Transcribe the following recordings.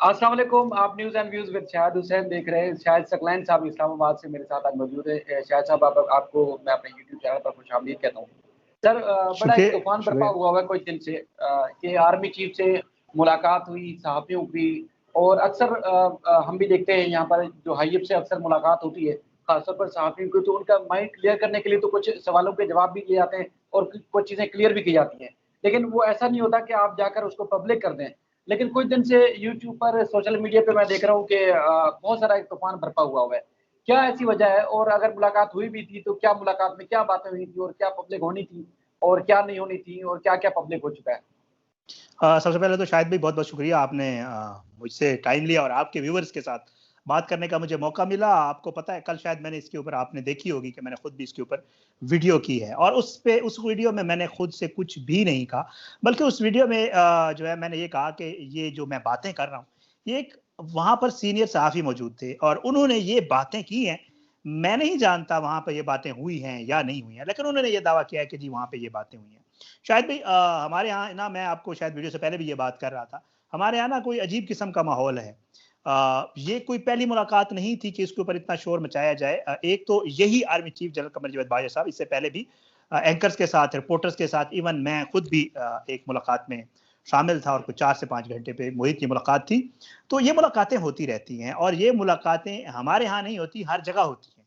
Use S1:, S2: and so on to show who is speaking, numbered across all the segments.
S1: अस्सलाम वालेकुम। आप news and views with Shahid Hussain देख रहे हैं। शाहिद सकलैन साहब इस्लामाबाद से मेरे साथ आज मौजूद है। शाहिद साहब, आपको मैं अपने यूट्यूब चैनल पर खुशामदीद कहता हूँ। सर, बड़ा एक
S2: शुक्रिया
S1: तूफान बर्पा
S2: शुक्रिया।
S1: हुआ है कुछ दिन से कि आर्मी चीफ से मुलाकात हुई, सहाफ़ियों की। और अक्सर हम भी देखते हैं यहाँ पर जो हाईएफ से अक्सर मुलाकात होती है, खासतौर पर सहाफ़ियों की, तो उनका माइंड क्लियर करने के लिए तो कुछ सवालों के जवाब भी दिए जाते हैं और कुछ चीज़ें क्लियर भी की जाती हैं। लेकिन वो ऐसा नहीं होता कि आप जाकर उसको पब्लिक कर दें। लेकिन कुछ दिन से यूट्यूब पर, सोशल मीडिया पे मैं देख रहा हूँ कि बहुत सारा एक तूफान बरपा हुआ है। क्या ऐसी वजह है? और अगर मुलाकात हुई भी थी तो क्या मुलाकात में क्या बातें हुई थी और क्या पब्लिक होनी थी और क्या नहीं होनी थी और क्या-क्या पब्लिक हो चुका है?
S2: सबसे पहले तो शायद भाई बहुत बहुत शुक्रिया, आपने मुझसे टाइम लिया और आपके व्यूअर्स के साथ बात करने का मुझे मौका मिला। आपको पता है कल शायद मैंने इसके ऊपर, आपने देखी होगी कि मैंने खुद भी इसके ऊपर वीडियो की है, और उस वीडियो में मैंने खुद से कुछ भी नहीं कहा, बल्कि उस वीडियो में जो है मैंने ये कहा कि ये जो मैं बातें कर रहा हूँ, ये एक वहां पर सीनियर सहाफी मौजूद थे और उन्होंने ये बातें की हैं। मैं नहीं जानता वहां पर ये बातें हुई हैं या नहीं हुई हैं, लेकिन उन्होंने ये दावा किया है कि जी वहां पे ये बातें हुई हैं। शायद भी हमारे यहाँ ना, मैं आपको शायद वीडियो से पहले भी ये बात कर रहा था, हमारे यहाँ ना कोई अजीब किस्म का माहौल है। ये कोई पहली मुलाकात नहीं थी कि इसके ऊपर इतना शोर मचाया जाए। एक तो यही army chief general Qamar Javed Bajwa साहब, इससे पहले भी एंकर्स के साथ, रिपोर्टर्स के साथ, इवन मैं खुद भी एक मुलाकात में शामिल था और कुछ 4 से 5 घंटे पे मोहित की मुलाकात थी। तो ये मुलाकातें होती रहती हैं और ये मुलाकातें हमारे यहाँ नहीं होती, हर जगह होती हैं।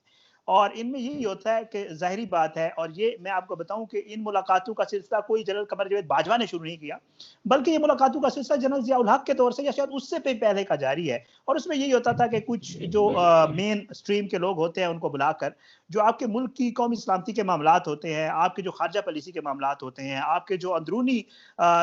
S2: और इनमें यही होता है कि ज़ाहिरी बात है, और ये मैं आपको बताऊं कि इन मुलाकातों का सिलसिला कोई जनरल कमर जावेद बाजवा ने शुरू नहीं किया, बल्कि ये मुलाकातों का सिलसिला जनरल ज़ियाउल हक के दौर से या शायद उससे पहले का जारी है। और उसमें यही होता था कि कुछ जो मेन स्ट्रीम के लोग होते हैं उनको बुलाकर, जो आपके मुल्क की कौमी सलामती के मामलात होते हैं, आपके जो खारजा पॉलिसी के मामलात होते हैं, आपके जो अंदरूनी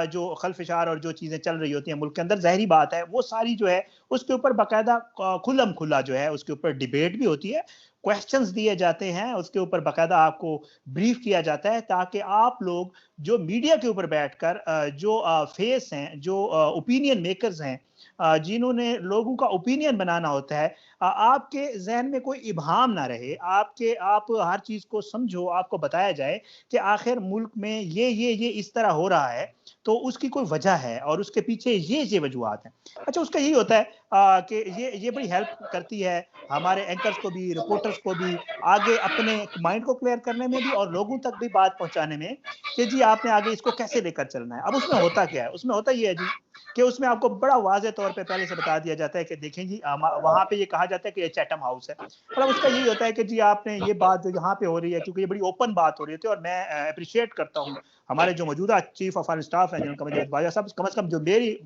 S2: जो खलफिशार और जो चीज़ें चल रही होती हैं मुल्क के अंदर, ज़ाहिरी बात है वो सारी जो है उसके ऊपर बाकायदा खुल्लम खुल्ला जो है उसके ऊपर डिबेट भी होती है, क्वेश्चंस दिए जाते हैं, उसके ऊपर बाकायदा आपको ब्रीफ किया जाता है, ताकि आप लोग जो मीडिया के ऊपर बैठकर जो फेस हैं, जो ओपिनियन मेकर्स हैं, जिन्होंने लोगों का ओपिनियन बनाना होता है, आपके जहन में कोई इबहम ना रहे, आप हर चीज को समझो, आपको बताया जाए कि आखिर मुल्क में ये इस तरह हो रहा है, तो उसकी कोई वजह है और उसके पीछे ये वजूहात हैं। अच्छा, उसका यही होता है कि ये बड़ी हेल्प करती है हमारे एंकर्स को भी, रिपोर्टर्स को भी, आगे अपने माइंड को क्लियर करने में भी और लोगों तक भी बात पहुंचाने में कि जी आपने आगे इसको कैसे लेकर चलना है। अब उसमें होता क्या है? उसमें होता ये है जी कि उसमें आपको बड़ा वाज़ेह तौर पे पहले से बता दिया जाता है कि देखें जी, वहां पे ये कहा जाता है कि ये चैटम हाउस है। मतलब उसका यही होता है कि जी आपने ये बात जो यहाँ पे हो रही है, क्योंकि ये बड़ी ओपन बात हो रही थी, और मैं अप्रिशिएट करता हूँ हमारे जो मौजूदा चीफ ऑफ आर्मी स्टाफ है जनरल कमर जावेद बाजवा साहब, कम से कम जो मेरी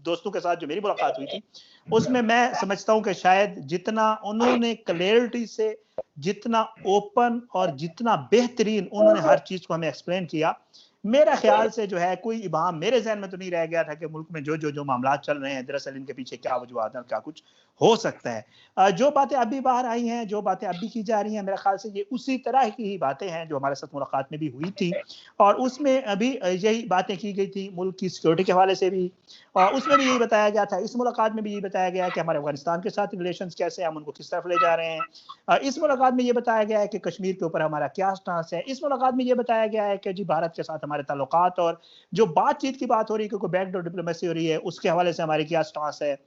S2: दोस्तों के साथ जो मेरी मुलाकात हुई थी, उसमें मैं समझता हूं कि शायद जितना उन्होंने क्लैरिटी से, जितना ओपन और जितना बेहतरीन उन्होंने हर चीज को हमें एक्सप्लेन किया, मेरा ख्याल से जो है कोई इबाम मेरे जहन में तो नहीं रह गया था कि मुल्क में जो मामला चल रहे हैं दरअसल इनके पीछे क्या वजूहत है और क्या कुछ हो सकता है। जो बातें अभी बाहर आई हैं, जो बातें अभी की जा रही हैं, मेरे ख्याल से ये उसी तरह की ही बातें हैं जो हमारे साथ मुलाकात में भी हुई थी, और उसमें अभी यही बातें की गई थी मुल्क की सिक्योरिटी के हवाले से भी, और उसमें भी यही बताया गया था, इस मुलाकात में भी यही बताया गया कि हमारे अफगानिस्तान के साथ रिलेशंस कैसे, हम उनको किस तरफ ले जा रहे हैं। इस मुलाकात में ये बताया गया है कि कश्मीर के ऊपर हमारा क्या स्टांस है। इस मुलाकात में ये बताया गया है कि जी भारत के साथ हमारे ताल्लुकात और जो बातचीत की बात हो रही है, क्योंकि बैकडोर डिप्लोमेसी हो रही है, उसके हवाले से हमारी क्या स्टांस है।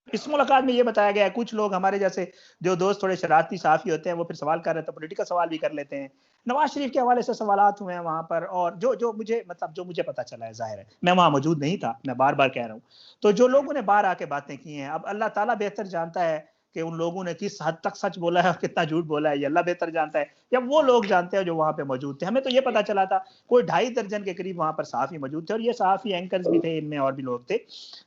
S2: इस मुलाकात में ये बताया गया है, कुछ लोग हमारे जैसे जो दोस्त थोड़े शरारती साफी होते हैं, वो फिर सवाल कर रहे थे, पॉलिटिकल सवाल भी कर लेते हैं। नवाज शरीफ के हवाले से सवालात हुए हैं वहां पर, और जो मुझे मतलब जो मुझे पता चला है, जाहिर है मैं वहां मौजूद नहीं था, मैं बार बार कह रहा हूँ, तो जो लोगों ने बाहर आके बातें की हैं, अब अल्लाह ताला बेहतर जानता है कि उन लोगों ने किस हद तक सच बोला है और कितना झूठ बोला है, ये अल्लाह बेहतर जानता है, या वो लोग जानते हैं जो वहां पे मौजूद थे। हमें तो ये पता चला था कोई 2.5 दर्जन के करीब वहां पर सहाफी मौजूद थे, और ये सहाफी एंकर्स भी थे, इनमें और भी लोग थे।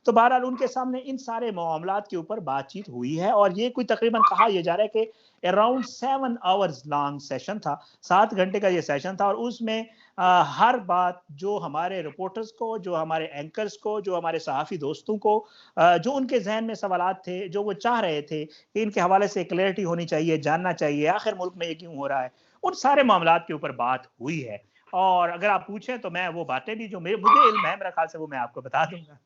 S2: तो बहरहाल उनके सामने इन सारे मामलात के ऊपर बातचीत हुई है, और ये कोई तकरीबन कहा यह जा रहा है कि अराउंड 7 आवर्स लॉन्ग सेशन था, 7 घंटे का ये सेशन था, और उसमें हर बात जो हमारे रिपोर्टर्स को, जो हमारे एंकर्स को, जो हमारे सहाफी दोस्तों को, जो उनके जहन में सवालात थे, जो वो चाह रहे थे कि इनके हवाले से क्लैरिटी होनी चाहिए, जानना चाहिए आखिर मुल्क में ये क्यों हो रहा है, उन सारे मामलात के ऊपर बात हुई है। और अगर आप पूछें तो मैं वो बातें भी जो मुझे इल्म है, मेरा ख्याल से वो मैं आपको बता दूंगा।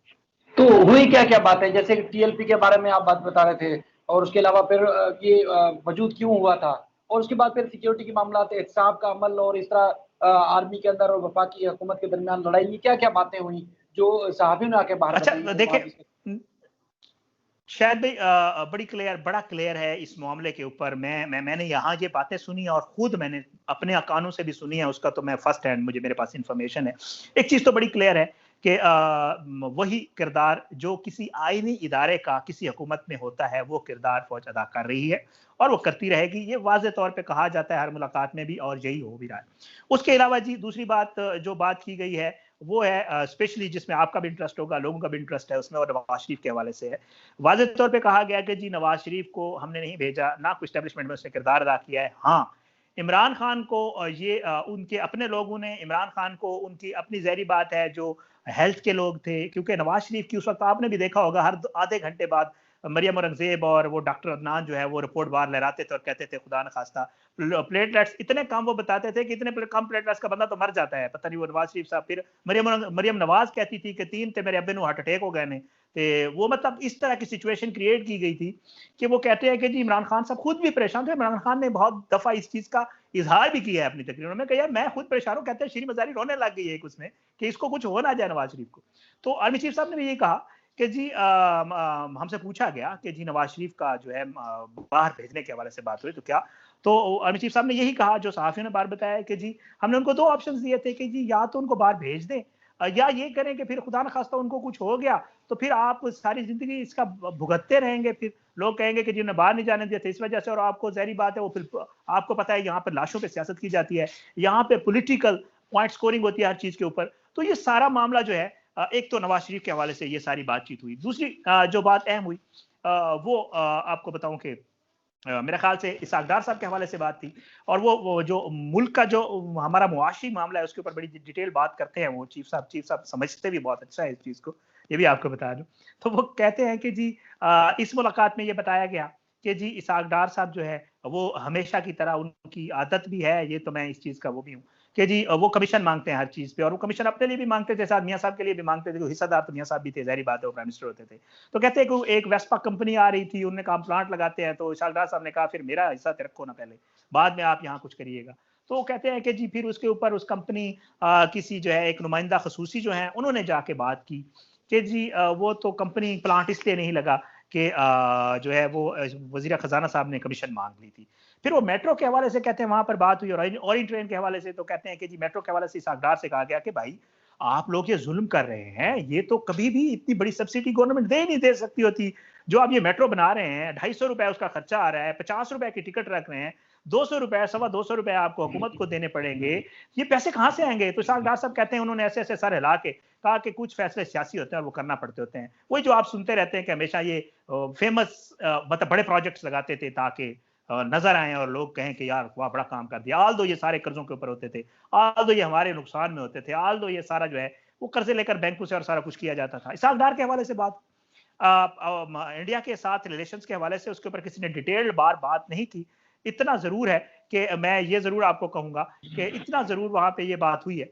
S1: तो हुई क्या-क्या बातें? जैसे टीएलपी के बारे में आप बात बता रहे थे और उसके अलावा फिर ये वजूद क्यों हुआ था? और उसके बाद फिर सिक्योरिटी के मामलात, एहतसाब का अमल और इस तरह आर्मी के अंदर और वफाकी हुकूमत के दरमियान लड़ाई, ये क्या-क्या बातें हुई जो सहाफ़ियों ने आके बाहर
S2: अच्छा
S1: बताई और वहाँ
S2: देखिए,
S1: डिस्कस
S2: शायद भाई बड़ा क्लियर है इस मामले के ऊपर। मैंने यहाँ ये बातें सुनी और खुद मैंने अपने कानों से भी सुनी है, उसका तो मैं फर्स्ट हैंड मुझे मेरे पास इंफॉर्मेशन है। एक चीज तो बड़ी क्लियर है कि वही किरदार जो किसी आईनी इदारे का किसी हुकूमत में होता है वो किरदार फौज अदा कर रही है और वो करती रहेगी। ये वाज़ेह तौर पे कहा जाता है हर मुलाकात में भी और यही हो भी रहा है। उसके अलावा जी दूसरी बात जो बात की गई है वो है स्पेशली जिसमें आपका भी इंटरेस्ट होगा, लोगों का भी इंटरेस्ट है उसमें, और नवाज शरीफ के हवाले से है। वाज़ेह तौर पे कहा गया कि जी नवाज शरीफ को हमने नहीं भेजा, ना कोई एस्टेब्लिशमेंट में उसने किरदार अदा किया है। हाँ, इमरान खान को उनके अपने लोगों ने इमरान खान को, उनकी अपनी ज़ाहिरी बात है जो हेल्थ के लोग थे, क्योंकि नवाज शरीफ की उस वक्त आपने भी देखा होगा हर आधे घंटे बाद मरियम औरंगजेब और वो डॉक्टर अदनान जो है वो रिपोर्ट बाहर लहराते थे और कहते थे खुदा न खास्ता प्लेटलेट्स इतने कम, वो बताते थे कि इतने कम प्लेटलेट्स का बंदा तो मर जाता है। पता नहीं वो नवाज शरीफ साहब, फिर मरियम नवाज कहती थी कि 3 थे मेरे अब्बे नु हार्ट अटैक हो गए ने। वो मतलब इस तरह की सिचुएशन क्रिएट की गई थी कि वो कहते हैं कि जी इमरान खान साहब खुद भी परेशान थे। इमरान खान ने बहुत दफा इस चीज का इजहार भी किया है अपनी तकरीरों में कि यार मैं खुद परेशान हूँ। कहते हैं शीरी मजारी रोने लग गई है एक उसमें कि इसको कुछ हो ना जाए नवाज शरीफ को। तो आर्मी चीफ साहब ने भी ये कहा कि जी हमसे पूछा गया कि जी नवाज शरीफ का जो है बाहर भेजने के हवाले से बात हुई तो क्या, तो आर्मी चीफ साहब ने यही कहा जो सहाफियों ने बाहर बताया कि जी हमने उनको 2 ऑप्शंस दिए थे कि जी या तो उनको बाहर भेज दें या ये करें कि फिर खुदा न खास्ता उनको कुछ हो गया तो फिर आप सारी जिंदगी इसका भुगतते रहेंगे, फिर लोग कहेंगे कि जिन्हें बाहर नहीं जाने दिया था इस वजह से। और आपको ज़ाहिरी बात है वो फिर आपको पता है यहाँ पर लाशों पे सियासत की जाती है, यहाँ पे पॉलिटिकल पॉइंट स्कोरिंग होती है हर चीज के ऊपर। तो ये सारा मामला जो है एक तो नवाज शरीफ के हवाले से ये सारी बातचीत हुई। दूसरी जो बात अहम हुई वो आपको बताऊं कि मेरे ख्याल से इसहाक डार साहब के हवाले से बात थी और वो जो मुल्क का जो हमारा मुआशी मामला है उसके ऊपर बड़ी डिटेल बात करते हैं वो चीफ साहब समझते भी बहुत अच्छा है इस चीज को, ये भी आपको बता दूं। तो वो कहते हैं कि जी इस मुलाकात में ये बताया गया कि जी इसहाक डार साहब जो है वो हमेशा की तरह उनकी आदत भी है, ये तो मैं इस चीज का वो भी हूँ कि जी वो कमीशन मांगते हैं हर चीज पे, और वो कमीशन अपने लिए भी मांगते थे, साथ मियां साहब के लिए भी मांगते थे, हिस्सेदार तो मियां साहब भी थे, जाहिर बात है वो प्राइम मिनिस्टर होते थे। तो कहते हैं कि एक वेस्पा कंपनी आ रही थी, उन्होंने कहा प्लांट लगाते हैं, तो इसहाक डार साहब ने कहा फिर मेरा हिस्सा रखो ना पहले, बाद में आप यहाँ कुछ करिएगा। तो कहते हैं कि जी फिर उसके ऊपर उस कंपनी किसी जो है एक नुमाइंदा खसूसी जो है उन्होंने जाके बात की कि जी वो तो कंपनी प्लांट इसलिए नहीं लगा कि जो है वो वजीर खजाना साहब ने कमीशन मांग ली थी। फिर वो मेट्रो के हवाले से कहते हैं वहां पर बात हुई और ट्रेन के हवाले से, तो कहते हैं कि जी मेट्रो के हवाले से इसहाक से कहा गया कि भाई आप लोग ये जुल्म कर रहे हैं, ये तो कभी भी इतनी बड़ी सब्सिडी गवर्नमेंट दे नहीं दे सकती होती। जो आप ये मेट्रो बना रहे हैं 250 रुपए उसका खर्चा आ रहा है, 50 रुपए की टिकट रख रहे हैं, 200 रुपए 225 रुपए आपको हुकूमत को देने पड़ेंगे, ये पैसे कहाँ से आएंगे? तो इसहाक डार साहब कहते हैं उन्होंने ऐसे ऐसे सर हिला के कहा कि कुछ फैसले सियासी होते हैं और वो करना पड़ते होते हैं। वही जो आप सुनते रहते हैं कि हमेशा ये फेमस मतलब बड़े प्रोजेक्ट्स लगाते थे ताकि नजर आए और लोग कहें कि यार वाह बड़ा काम कर दिया। आल दो ये सारे कर्जों के ऊपर होते थे, आल दो ये हमारे नुकसान में होते थे, आल दो ये सारा जो है वो कर्जे लेकर बैंकों से और सारा कुछ किया जाता था। इसहाक डार के हवाले से बात इंडिया के साथ रिलेशंस के हवाले से उसके ऊपर किसी ने डिटेल्ड बात नहीं की। इतना जरूर है कि मैं ये जरूर आपको कहूंगा कि इतना जरूर वहां पे ये बात हुई है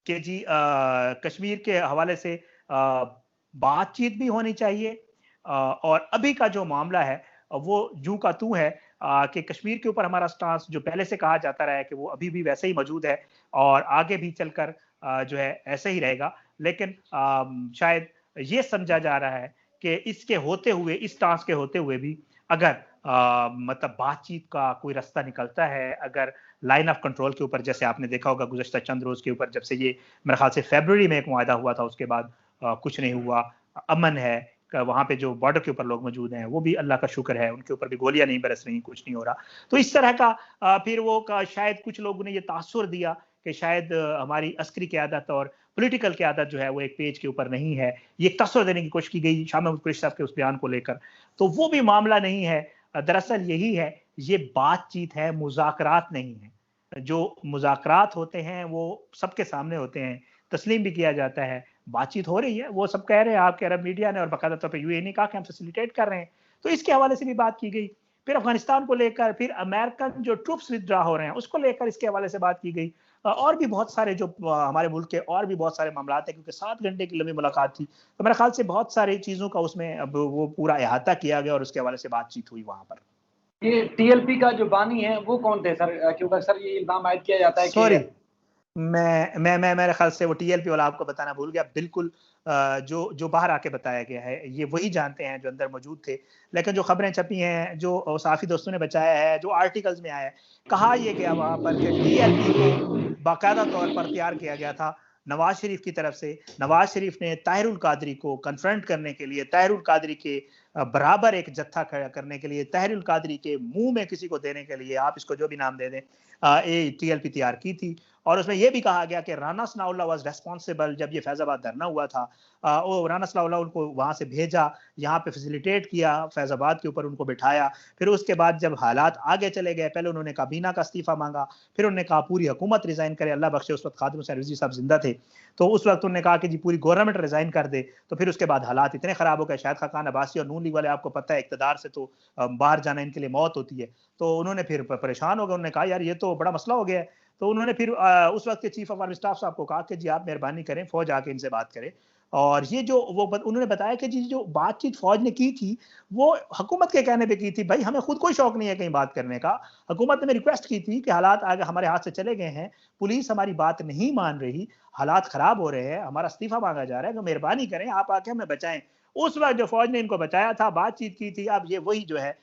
S2: कि जी कश्मीर के हवाले से बातचीत भी होनी चाहिए और अभी का जो मामला है वो जू का तू है कि कश्मीर के ऊपर हमारा स्टांस जो पहले से कहा जाता रहा है कि वो अभी भी वैसे ही मौजूद है और आगे भी चलकर जो है ऐसे ही रहेगा। लेकिन शायद ये समझा जा रहा है कि इसके होते हुए, इस स्टांस के होते हुए भी अगर मतलब बातचीत का कोई रास्ता निकलता है, अगर लाइन ऑफ कंट्रोल के ऊपर, जैसे आपने देखा होगा गुज़श्ता चंद रोज के ऊपर, जब से ये मेरे ख्याल से फरवरी में एक मुआहदा हुआ था उसके बाद कुछ नहीं हुआ, अमन है, वहां पे जो बॉर्डर के ऊपर लोग मौजूद हैं वो भी अल्लाह का शुक्र है, उनके ऊपर भी गोलियां नहीं बरस रही, कुछ नहीं हो रहा। तो इस तरह का फिर वो शायद कुछ लोगों ने ये तासुर दिया कि शायद हमारी अस्करी क़यादत और पॉलिटिकल क़यादत जो है वो एक पेज के ऊपर नहीं है, ये तासुर देने की कोशिश की गई शाह महमूद कुरैशी साहब के उस बयान को लेकर। तो वो भी मामला नहीं है, दरअसल यही है, ये बातचीत है, मुज़ाकरात नहीं है। जो मुज़ाकरात होते हैं वो सबके सामने होते हैं, तस्लीम भी किया जाता है, बातचीत हो रही है, वो सब कह रहे हैं, आपके अरब मीडिया ने और बाकायदा तौर पर यूएई ने कहा कि हम फैसिलिटेट कर रहे हैं। तो इसके हवाले से भी बात की गई। फिर अफगानिस्तान को लेकर, फिर अमेरिकन जो ट्रूप्स विथड्रॉ हो रहे हैं उसको लेकर इसके हवाले से बात की गई। और भी बहुत सारे जो हमारे मुल्क के और भी बहुत सारे मामला हैं, क्योंकि 7 घंटे की लंबी मुलाकात थी, तो मेरे ख्याल से बहुत सारी चीजों का उसमें अब वो पूरा अहाता किया गया और उसके हवाले से बातचीत हुई वहां पर।
S1: ये टीएलपी का जो बानी है वो कौन थे सर? क्योंकि सर ये इल्जाम आयद किया जाता है कि
S2: सॉरी मैं मेरे ख्याल से वो टीएलपी वाला आपको बताना भूल गया। बिल्कुल जो बाहर आके बताया गया है ये वही जानते हैं जो अंदर मौजूद थे। लेकिन जो खबरें छपी हैं, जो सहाफ़ी दोस्तों ने बचाया है, जो आर्टिकल्स में आया है, कहा ये गया वहाँ पर कि टीएलपी को बाकायदा तौर पर तैयार किया गया था नवाज शरीफ की तरफ से। नवाज शरीफ ने ताहिरुल कादरी को कन्फ्रंट करने के लिए, ताहिरुल कादरी के बराबर एक जत्था खड़ा करने के लिए, ताहिरुल कादरी के मुंह में किसी को देने के लिए, आप इसको जो भी नाम दे दें, ये टीएलपी तैयार की थी। और उसमें यह भी कहा गया कि राना सनाउल्लाह वाज रेस्पॉन्सिबल। जब ये फैजाबाद धरना हुआ था, वो राना सनाउल्लाह उनको वहां से भेजा, यहाँ पे फैसिलिटेट किया, फैजाबाद के ऊपर उनको बिठाया। फिर उसके बाद जब हालात आगे चले गए, पहले उन्होंने काबीना का इस्तीफा मांगा, फिर उन्होंने कहा पूरी हुकूमत रिजाइन करे। अल्लाह बख्शे उस वक्त खादिम हुसैन रिजवी साहब जिंदा थे, तो उस वक्त उन्होंने कहा कि जी पूरी गवर्नमेंट रिजाइन कर दे। तो फिर उसके बाद हालात इतने खराब हो गए, शाहिद खाकान अब्बासी और नून लीग वाले, आपको पता है इक्तदार से तो बाहर जाना इनके लिए मौत होती है। तो उन्होंने फिर परेशान हो गए, उन्होंने कहा यार ये तो बड़ा मसला हो गया है। तो उन्होंने फिर उस वक्त के चीफ ऑफ आर्मी स्टाफ साहब को कहा कि जी आप मेहरबानी करें, फौज आके इनसे बात करे। और ये जो उन्होंने बताया कि जी जो बातचीत फौज ने की थी वो हुकूमत के कहने पे की थी। भाई हमें खुद कोई शौक नहीं है कहीं बात करने का। हुकूमत ने रिक्वेस्ट की थी कि हालात आगे हमारे हाथ से चले गए हैं, पुलिस हमारी बात नहीं मान रही, हालात खराब हो रहे हैं, हमारा इस्तीफा मांगा जा रहा है, तो मेहरबानी करें आप आके हमें बचाएं। उस वक्त जो फौज ने इनको बचाया था, बातचीत की थी, अब ये वही जो है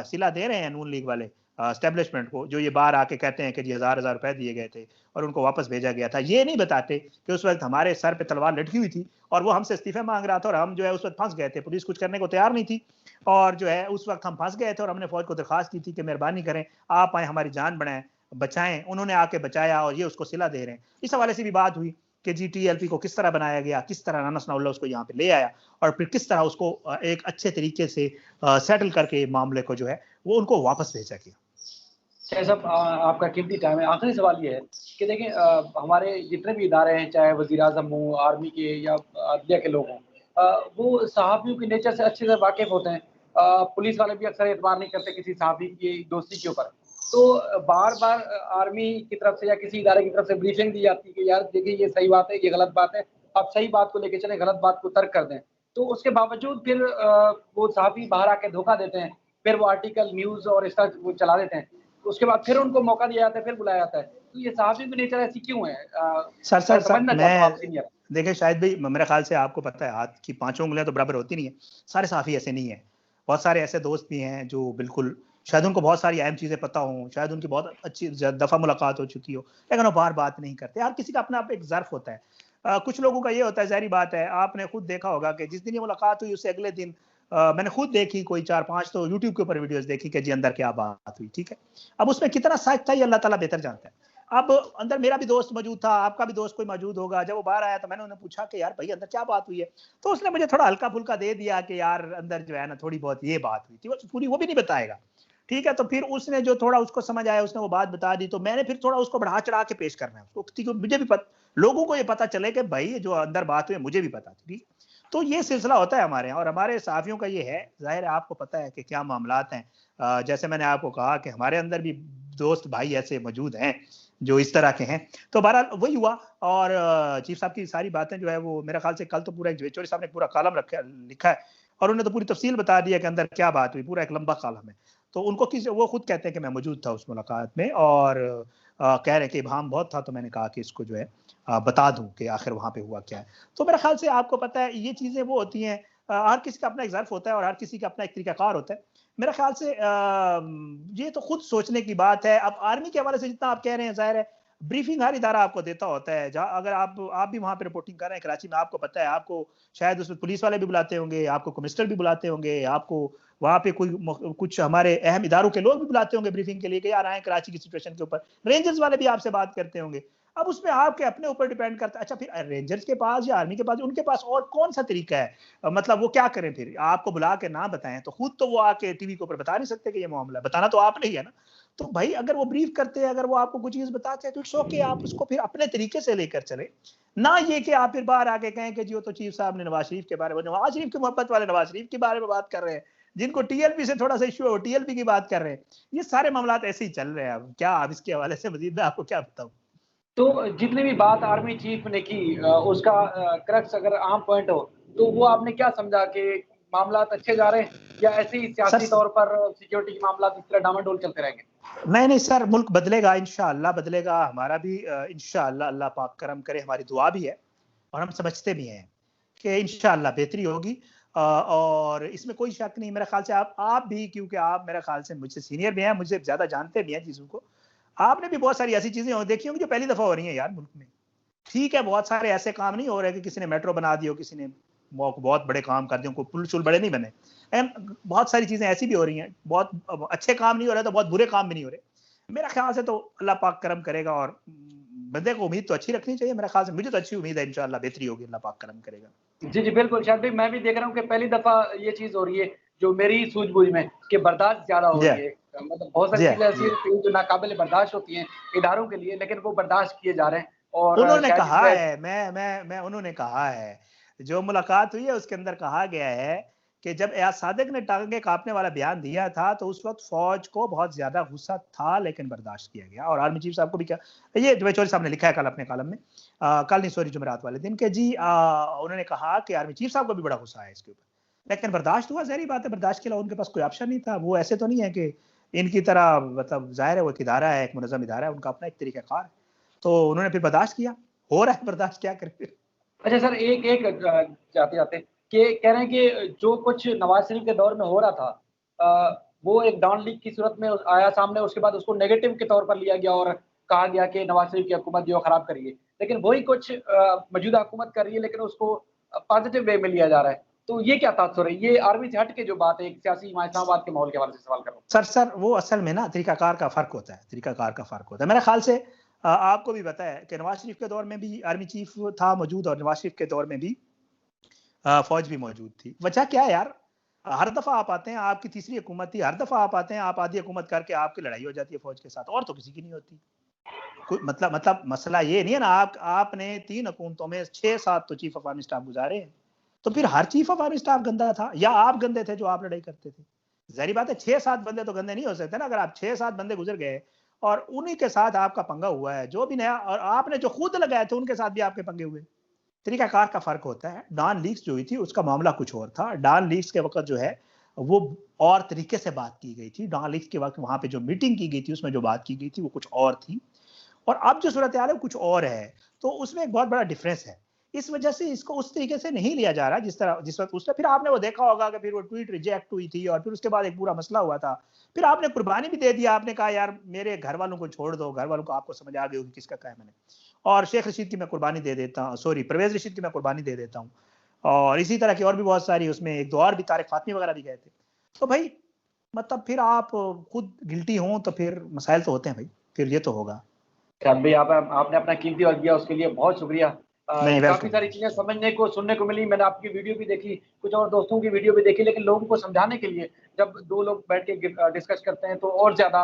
S2: सिला दे रहे हैं नून लीग वाले एस्टेब्लिशमेंट को, जो ये बाहर आके कहते हैं कि जी हजार हजार रुपए दिए गए थे और उनको वापस भेजा गया था। ये नहीं बताते कि उस वक्त हमारे सर पे तलवार लटकी हुई थी और वो हमसे इस्तीफे मांग रहा था और हम जो है उस वक्त फंस गए थे, पुलिस कुछ करने को तैयार नहीं थी। और जो है उस वक्त हम फंस गए थे और हमने फौज को दरखास्त की थी कि मेहरबानी करें आप आए, हमारी जान बनाएं, बचाएं। उन्होंने आके बचाया और ये उसको सिला दे रहे हैं। इस हवाले से भी बात हुई कि जी टीएलपी को किस तरह बनाया गया, किस तरह राना सनाउल्लाह उसको यहाँ पे ले आया और फिर किस तरह उसको एक अच्छे तरीके से सेटल करके मामले को जो है वो उनको वापस भेजा गया।
S1: शाह साहब, आपका कीमती टाइम है। आखिरी सवाल ये है कि देखें, हमारे जितने भी इदारे हैं, चाहे वज़ीर-ए-आज़म हो, आर्मी के या अदलिया के लोग हों, वो सहाफ़ियों के नेचर से अच्छे से वाकिफ़ होते हैं। पुलिस वाले भी अक्सर एतबार नहीं करते किसी सहाफ़ी की दोस्ती के ऊपर। तो बार-बार आर्मी की तरफ से या किसी इदारे की तरफ से ब्रीफिंग दी जाती है कि यार देखिए ये सही बात है, ये गलत बात है, आप सही बात को लेके चलें, गलत बात को तर्क कर दें। तो उसके बावजूद फिर वो सहाफ़ी बाहर आके धोखा देते हैं, फिर वो आर्टिकल, न्यूज़ और इस तरह वो चला देते हैं। उसके बाद फिर उनको मौका दिया जाता है, फिर बुलाया जाता है। तो ये सहाफ़ी की नेचर ऐसी क्यों है?
S2: सर
S1: समझना चाहता हूँ आप
S2: मैं
S1: सीनियर।
S2: देखिए शायद भाई मेरे ख्याल से आपको पता है हाथ की पांचों उंगलियां तो बराबर होती नहीं है। सारे साफी ऐसे नहीं है। बहुत सारे ऐसे दोस्त भी हैं जो बिल्कुल शायद उनको बहुत सारी अहम चीजें पता हो, शायद उनकी बहुत अच्छी दफा मुलाकात हो चुकी हो, लेकिन वो बार बात नहीं करते। हर किसी का अपना आप एक ज़र्फ होता है। कुछ लोगों का ये होता है, ज़ाहिर बात है, आपने खुद देखा होगा कि जिस दिन ये मुलाकात हुई उससे अगले दिन मैंने खुद देखी कोई 4-5 तो यूट्यूब के ऊपर वीडियोस देखी कि जी अंदर क्या बात हुई। ठीक है, अब उसमें कितना सच था ये अल्लाह ताला बेहतर जानता है। अब अंदर मेरा भी दोस्त मौजूद था, आपका भी दोस्त कोई मौजूद होगा। जब वो बाहर आया तो मैंने उन्हें पूछा कि यार भाई अंदर क्या बात हुई है, तो उसने मुझे थोड़ा हल्का फुल्का दे दिया कि यार अंदर जो है ना थोड़ी बहुत ये बात हुई थी, वो पूरी वो भी नहीं बताएगा। ठीक है, तो फिर उसने जो थोड़ा उसको समझ आया उसने वो बात बता दी, तो मैंने फिर थोड़ा उसको बढ़ा चढ़ा के पेश करना है उसको, मुझे भी लोगों को ये पता चले कि भाई जो अंदर बात हुई मुझे भी पता थी। तो ये सिलसिला होता है हमारे यहाँ और हमारे साफियों का ये है। जाहिर है आपको पता है कि क्या मामलात हैं। जैसे मैंने आपको कहा कि हमारे अंदर भी दोस्त भाई ऐसे मौजूद हैं जो इस तरह के हैं। तो बहरहाल वही हुआ और चीफ साहब की सारी बातें जो है वो मेरे ख्याल से कल तो पूरा चौधरी साहब ने पूरा कॉलम लिखा है और उन्होंने तो पूरी तफसील बता दिया कि अंदर क्या बात हुई, पूरा एक लंबा कॉलम है। तो उनको वो खुद कहते हैं कि मैं मौजूद था उस मुलाकात में और कह रहे हैं कि इबाम बहुत था, तो मैंने कहा कि इसको जो है बता दूं कि आखिर वहां पे हुआ क्या है। तो मेरे ख्याल से आपको पता है ये चीजें वो होती हैं, हर किसी का अपना एक ज़र्फ होता है और हर किसी का अपना एक तरीकाकार होता है। मेरे ख्याल से ये तो खुद सोचने की बात है। अब आर्मी के हवाले से जितना आप कह रहे हैं, जाहिर है ब्रीफिंग हर इदारा आपको देता होता है। जहाँ अगर आप भी वहां पे रिपोर्टिंग कर रहे हैं कराची में, आपको पता है, आपको शायद उसमें पुलिस वाले भी बुलाते होंगे, आपको कमिश्नर भी बुलाते होंगे, आपको वहां पे कुछ हमारे अहम इदारों के लोग भी बुलाते होंगे ब्रीफिंग के लिए कि यार आए कराची की सिचुएशन के ऊपर। रेंजर्स वाले भी आपसे बात करते होंगे। अब उसमें आपके अपने ऊपर डिपेंड करता है। अच्छा फिर रेंजर्स के पास या आर्मी के पास, उनके पास और कौन सा तरीका है, मतलब वो क्या करें फिर? आपको बुला के ना बताएं तो खुद तो वो आके टीवी के ऊपर बता नहीं सकते कि ये मामला है, बताना तो आपने ही है ना। तो भाई अगर वो ब्रीफ करते हैं, अगर वो आपको कुछ चीज बताते हैं तो इट्स ओके, आप उसको फिर अपने तरीके से लेकर चले। ना ये कि आप फिर बाहर आके कहें कि जी वो तो चीफ साहब ने नवाज शरीफ के बारे में, नवाज शरीफ की मोहब्बत वाले नवाज शरीफ के बारे में बात कर रहे हैं, जिनको टीएलपी से थोड़ा सा इश्यू है वो टीएलपी की बात कर रहे हैं। ये सारे मामला ऐसे ही चल रहे हैं। अब क्या अब इसके हवाले से मजीद मैं आपको क्या बताऊं।
S1: तो जितनी भी बात आर्मी चीफ ने की, उसका क्रक्स अगर आम पॉइंट हो, तो वो आपने क्या समझा कि मामला अच्छे जा रहे हैं या ऐसे ही
S2: सर
S1: सियासी तौर पर सिक्योरिटी के मामला इस तरह डामाडोल चलते रहेंगे?
S2: नहीं नहीं सर, मुल्क बदलेगा, इंशाअल्लाह बदलेगा। हमारा भी इंशाअल्लाह अल्लाह पाक करम करे, हमारी दुआ भी है और हम समझते भी हैं कि इंशाअल्लाह बेहतरी होगी। और इसमें कोई शक नहीं। मेरे ख्याल से आप भी, क्योंकि आप मेरे ख्याल से मुझसे सीनियर भी हैं, मुझसे ज़्यादा जानते भी हैं चीज़ों को, आपने भी बहुत सारी ऐसी चीज़ें देखी होंगी जो पहली दफ़ा हो रही हैं यार मुल्क में। ठीक है, बहुत सारे ऐसे काम नहीं हो रहे कि किसी ने मेट्रो बना दी हो, किसी ने बहुत बड़े काम कर दिए, कोई पुल-शुल बड़े नहीं बने। बहुत सारी चीज़ें ऐसी भी हो रही हैं, बहुत अच्छे काम नहीं हो रहे, तो बहुत बुरे काम भी नहीं हो रहे। मेरा ख्याल से तो अल्लाह पाक करम करेगा और बंदे को उम्मीद तो अच्छी रखनी चाहिए। मेरे ख्याल से, मुझे तो अच्छी उम्मीद है, इंशाअल्लाह बेहतरी होगी, अल्लाह पाक करम करेगा।
S1: जी, जी, बिल्कुल शायद भाई, मैं भी देख रहा हूँ कि पहली दफ़ा ये चीज़ हो रही है, जो मेरी सूझबूझ में, कि बर्दाश्त ज़्यादा हो
S2: जी,
S1: रही है। मतलब बहुत सारी
S2: जी,
S1: चीज़ें ऐसी
S2: जी।
S1: होती हैं जो नाकाबिल बर्दाश्त होती हैं इदारों के लिए, लेकिन वो बर्दाश्त किए जा रहे हैं और
S2: उन्होंने
S1: शायद
S2: कहा
S1: जो है।
S2: है, मैं उन्होंने कहा है, जो मुलाकात हुई है उसके अंदर कहा गया है कि जब एयाज सादिक ने टांगे काँपने वाला बयान दिया था, तो उस वक़्त फ़ौज को बहुत ज़्यादा गुस्सा था, लेकिन बर्दाश्त किया गया। और आर्मी चीफ साहब को भी क्या, ये जुबैर चौधरी साहब ने लिखा है कल अपने कॉलम में, कल नहीं सॉरी जुमेरात वाले दिन, के जी उन्होंने कहा कि आर्मी चीफ साहब को भी बड़ा गुस्सा है इसके ऊपर। लेकिन बर्दाश्त हुआ, ज़ाहिर बात है, बर्दाश्त के अलावा उनके पास कोई ऑप्शन नहीं था। वो ऐसे तो नहीं है कि इनकी तरह, मतलब ज़ाहिर है वो एक इदारा है, एक मुनज़्ज़म इदारा है, उनका अपना एक तरीक़ाकार है। तो उन्होंने फिर बर्दाश्त किया। हो रहा है बर्दाश्त, क्या करें फिर।
S1: अच्छा सर, एक एक जाते-जाते कि कह रहे हैं कि जो कुछ नवाज़ शरीफ के दौर में हो रहा था, वो एक डॉन लीग की सूरत में आया सामने, उसके बाद उसको नेगेटिव के तौर पर लिया गया और कहा गया कि नवाज़ शरीफ की हुकूमत जो है खराब कर रही है। लेकिन वही कुछ मौजूदा हुकूमत कर रही है, लेकिन उसको पॉज़िटिव वे में लिया जा रहा है। तो ये क्या तात्पर्य है? ये आर्मी से हट के जो बात है, एक सियासी वहाँ इस्लामाबाद के माहौल के हवाले से सवाल कर रहा हूँ।
S2: सर वो असल में ना तरीकाकार का फ़र्क होता है, तरीकाकार का फ़र्क होता है। मेरे ख़्याल से आपको भी पता है कि नवाज़ शरीफ के दौर में भी आर्मी चीफ था मौजूद, और नवाज़ शरीफ के दौर में भी फ़ौज भी मौजूद थी। वजह क्या है यार? हर दफ़ा आप आते हैं, आपकी तीसरी हुकूमत थी, हर दफ़ा आप आते हैं, आप आधी हुकूमत करके आपकी लड़ाई हो जाती है फ़ौज के साथ, और तो किसी की नहीं होती। कोई मतलब मसला ये नहीं है ना, आपने 3 हुकूमतों में 6-7 तो चीफ ऑफ आर्मी स्टाफ गुज़ारे हैं। तो फिर हर चीफ ऑफ आर्मी स्टाफ गंदा था, या आप गंदे थे जो आप लड़ाई करते थे? ज़ाहिर बात है 6-7 बंदे तो गंदे नहीं हो सकते ना। अगर आप 6-7 बंदे गुज़र गए और उन्हीं के साथ आपका पंगा हुआ है, जो भी नया, और आपने जो खुद लगाए थे उनके साथ भी आपके पंगे हुए। तरीकाकार का फ़र्क होता है। डॉन लीक्स जो हुई थी उसका मामला कुछ और था। डॉन लीक्स के वक़्त जो है वो और तरीके से बात की गई थी। डॉन लीक्स के वक़्त वहाँ पे जो मीटिंग की गई थी, उसमें जो बात की गई थी वो कुछ और थी। और अब जो सूरत-ए-हाल है वो कुछ और है। तो उसमें एक बहुत बड़ा डिफरेंस है। इस वजह से इसको उस तरीके से नहीं लिया जा रहा जिस वक़्त उसने, फिर आपने वो देखा होगा कि फिर वो ट्वीट रिजेक्ट हुई थी और फिर उसके बाद एक पूरा मसला हुआ था। फिर आपने कुर्बानी भी दे दी, आपने कहा यार मेरे घरवालों को छोड़ दो, घरवालों को, आपको समझ आ गई होगी किसका क्या है मैंने। और शेख रशीद की मैं कुर्बानी दे देता हूँ, सॉरी परवेज़ रशीद की मैं कुर्बानी दे देता हूँ। और इसी तरह की और भी बहुत सारी, उसमें 1-2 और भी, तारिक फ़ातमी वगैरह भी गए थे। तो भई मतलब फिर आप खुद गिल्टी हों तो फिर मसाइल तो होते हैं भई, फिर ये तो होगा।
S1: शायद भाई, आपने अपना कीमती वक़्त दिया, उसके लिए बहुत शुक्रिया।
S2: नहीं,
S1: काफ़ी
S2: वेलकम।
S1: सारी चीज़ें समझने को, सुनने को मिली। मैंने आपकी वीडियो भी देखी, कुछ और दोस्तों की वीडियो भी देखी, लेकिन लोगों को समझाने के लिए जब 2 लोग बैठ के डिस्कस करते हैं तो और ज़्यादा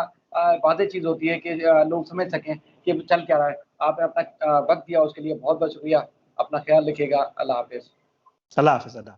S1: वाज़ेह चीज़ होती है कि लोग समझ सकें कि चल क्या रहा है। आपने अपना वक़्त दिया, उसके लिए बहुत-बहुत शुक्रिया। अपना ख़्याल रखिएगा। अल्लाह हाफ़िज़।
S2: अल्लाह हाफ़िज़।